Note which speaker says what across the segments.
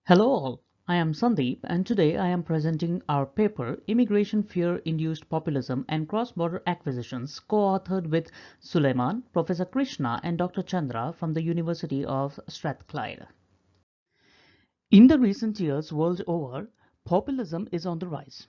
Speaker 1: Hello all, I am Sandeep and today I am presenting our paper Immigration Fear Induced Populism and Cross-Border Acquisitions co-authored with Sulaiman, Professor Krishna and Dr. Chandra from the University of Strathclyde. In the recent years world over, populism is on the rise.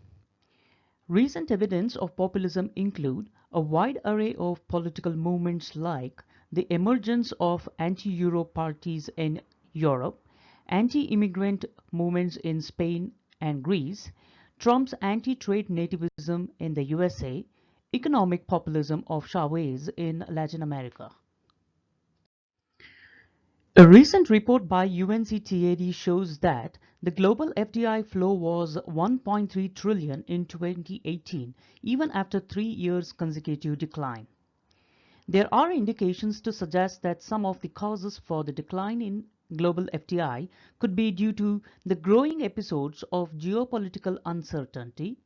Speaker 1: Recent evidence of populism include a wide array of political movements like the emergence of anti-Euro parties in Europe, anti-immigrant movements in Spain and Greece, Trump's anti-trade nativism in the USA, economic populism of Chavez in Latin America. A recent report by UNCTAD shows that the global FDI flow was 1.3 trillion in 2018, even after 3 years consecutive decline. There are indications to suggest that some of the causes for the decline in global FDI could be due to the growing episodes of geopolitical uncertainty,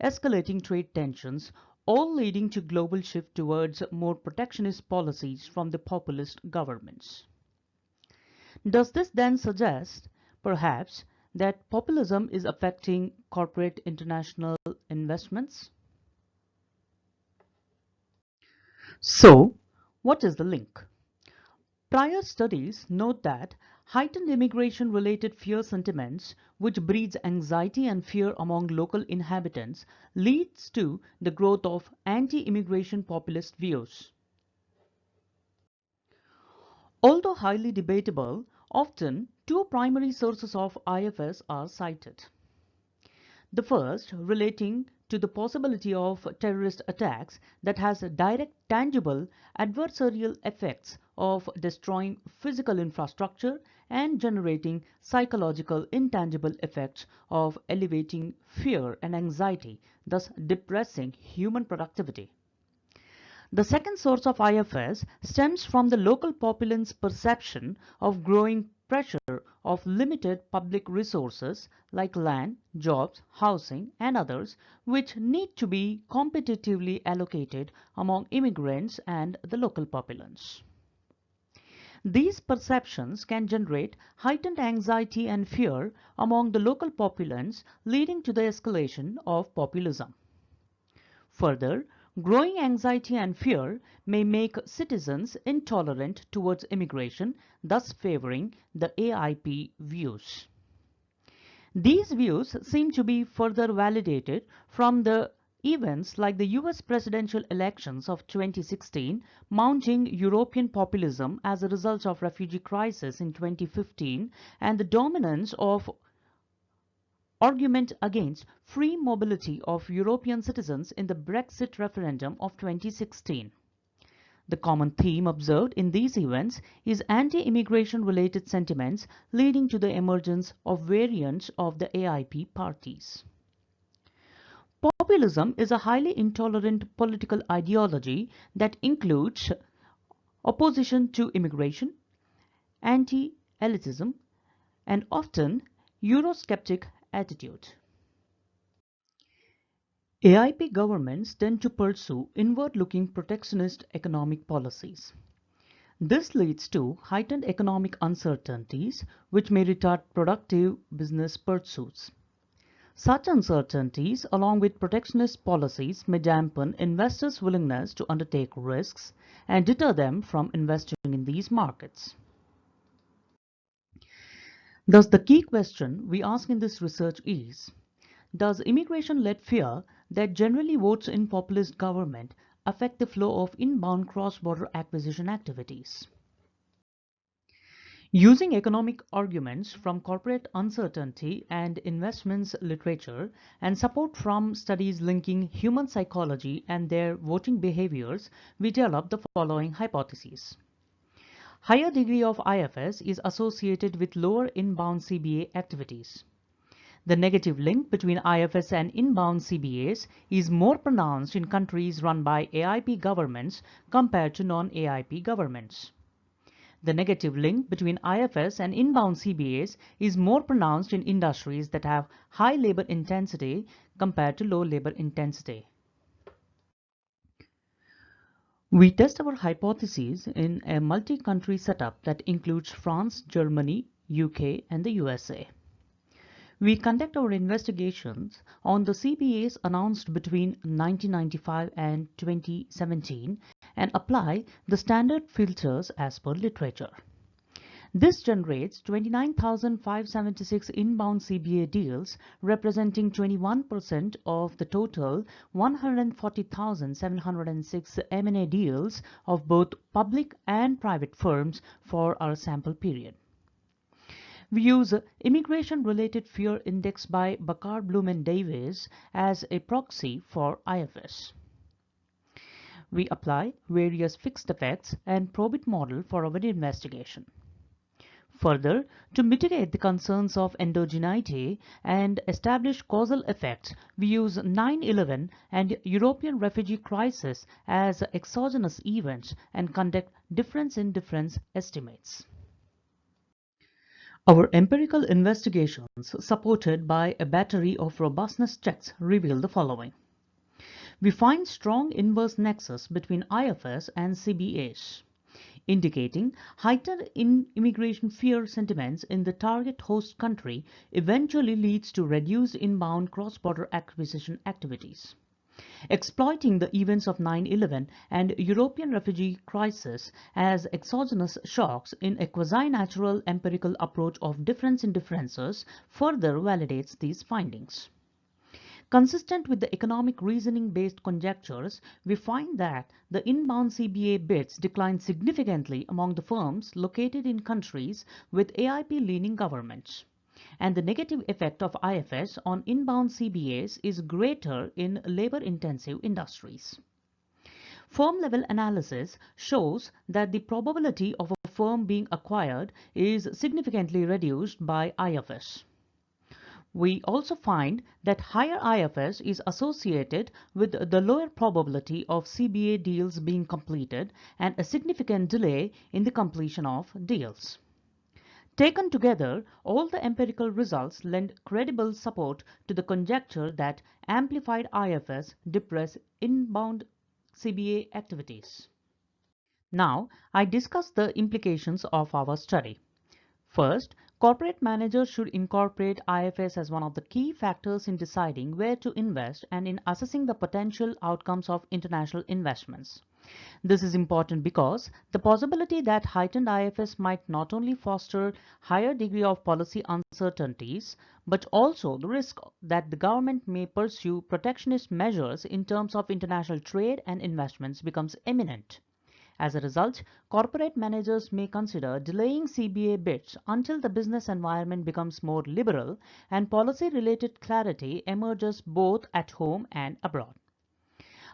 Speaker 1: escalating trade tensions, all leading to global shift towards more protectionist policies from the populist governments. Does this then suggest, perhaps, that populism is affecting corporate international investments? So, what is the link? Prior studies note that heightened immigration-related fear sentiments, which breeds anxiety and fear among local inhabitants, leads to the growth of anti-immigration populist views. Although highly debatable, often two primary sources of IFS are cited. The first, relating to the possibility of terrorist attacks that has direct tangible adversarial effects of destroying physical infrastructure and generating psychological intangible effects of elevating fear and anxiety, thus depressing human productivity. The second source of IFS stems from the local populace perception of growing pressure of limited public resources like land, jobs, housing, and others, which need to be competitively allocated among immigrants and the local populace. These perceptions can generate heightened anxiety and fear among the local populace, leading to the escalation of populism. Further, growing anxiety and fear may make citizens intolerant towards immigration, thus favoring the AIP views. These views seem to be further validated from the events like the US presidential elections of 2016, mounting European populism as a result of refugee crisis in 2015, and the dominance of argument against free mobility of European citizens in the Brexit referendum of 2016. The common theme observed in these events is anti-immigration related sentiments leading to the emergence of variants of the AIP parties. Populism is a highly intolerant political ideology that includes opposition to immigration, anti-elitism, and often Eurosceptic attitude. AIP governments tend to pursue inward-looking protectionist economic policies. This leads to heightened economic uncertainties, which may retard productive business pursuits. Such uncertainties, along with protectionist policies, may dampen investors' willingness to undertake risks and deter them from investing in these markets. Thus, the key question we ask in this research is, does immigration-led fear that generally votes in populist government affect the flow of inbound cross-border acquisition activities? Using economic arguments from corporate uncertainty and investments literature and support from studies linking human psychology and their voting behaviors, we develop the following hypotheses. Higher degree of IFS is associated with lower inbound CBA activities. The negative link between IFS and inbound CBAs is more pronounced in countries run by AIP governments compared to non-AIP governments. The negative link between IFS and inbound CBAs is more pronounced in industries that have high labor intensity compared to low labor intensity. We test our hypotheses in a multi-country setup that includes France, Germany, UK, and the USA. We conduct our investigations on the CBAs announced between 1995 and 2017 and apply the standard filters as per literature. This generates 29,576 inbound CBA deals, representing 21% of the total 140,706 M&A deals of both public and private firms for our sample period. We use Immigration-Related Fear Index by Bakar, Bloom and Davis as a proxy for IFS. We apply various fixed effects and probit model for our investigation. Further, to mitigate the concerns of endogeneity and establish causal effects, we use 9/11 and European refugee crisis as exogenous events and conduct difference in difference estimates. Our empirical investigations, supported by a battery of robustness checks, reveal the following. We find strong inverse nexus between IFS and CBAs, indicating heightened immigration fear sentiments in the target host country eventually leads to reduced inbound cross-border acquisition activities. Exploiting the events of 9/11 and European refugee crisis as exogenous shocks in a quasi-natural empirical approach of difference in differences further validates these findings. Consistent with the economic reasoning-based conjectures, we find that the inbound CBA bids declined significantly among the firms located in countries with AIP-leaning governments, and the negative effect of IFS on inbound CBAs is greater in labor-intensive industries. Firm-level analysis shows that the probability of a firm being acquired is significantly reduced by IFS. We also find that higher IFS is associated with the lower probability of CBA deals being completed and a significant delay in the completion of deals. Taken together, all the empirical results lend credible support to the conjecture that amplified IFS depress inbound CBA activities. Now, I discuss the implications of our study. First, corporate managers should incorporate IFS as one of the key factors in deciding where to invest and in assessing the potential outcomes of international investments. This is important because the possibility that heightened IFS might not only foster higher degree of policy uncertainties, but also the risk that the government may pursue protectionist measures in terms of international trade and investments becomes imminent. As a result, corporate managers may consider delaying CBA bids until the business environment becomes more liberal and policy-related clarity emerges both at home and abroad.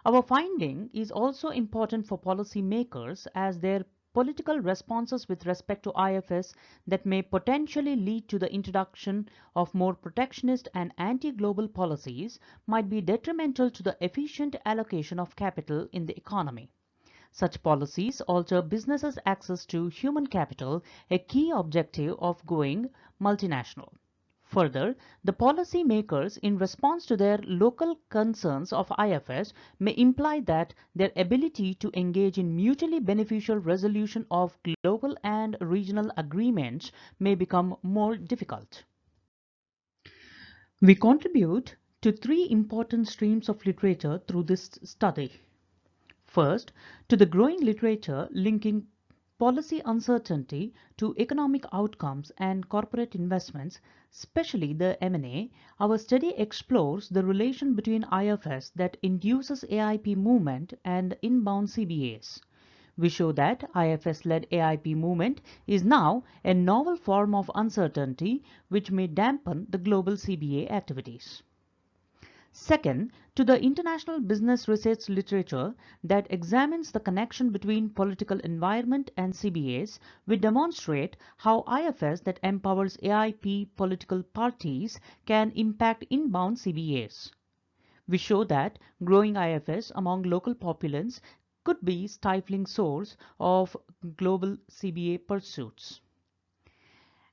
Speaker 1: Our finding is also important for policymakers as their political responses with respect to IFS that may potentially lead to the introduction of more protectionist and anti-global policies might be detrimental to the efficient allocation of capital in the economy. Such policies alter businesses' access to human capital, a key objective of going multinational. Further, the policy makers, in response to their local concerns of IFS, may imply that their ability to engage in mutually beneficial resolution of global and regional agreements may become more difficult. We contribute to three important streams of literature through this study. First, to the growing literature linking policy uncertainty to economic outcomes and corporate investments, especially the M&A, our study explores the relation between IFS that induces AIP movement and inbound CBAs. We show that IFS-led AIP movement is now a novel form of uncertainty which may dampen the global CBA activities. Second, to the international business research literature that examines the connection between political environment and CBAs, we demonstrate how IFS that empowers AIP political parties can impact inbound CBAs. We show that growing IFS among local populace could be a stifling source of global CBA pursuits.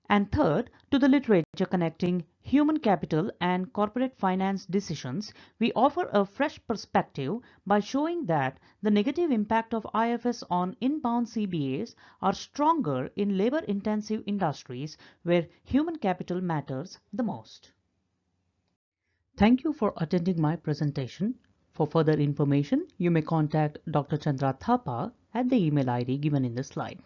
Speaker 1: And third, to the literature connecting human capital and corporate finance decisions, we offer a fresh perspective by showing that the negative impact of IFS on inbound CBAs are stronger in labor-intensive industries where human capital matters the most. Thank you for attending my presentation. For further information, you may contact Dr. Chandra Thapa at the email ID given in the slide.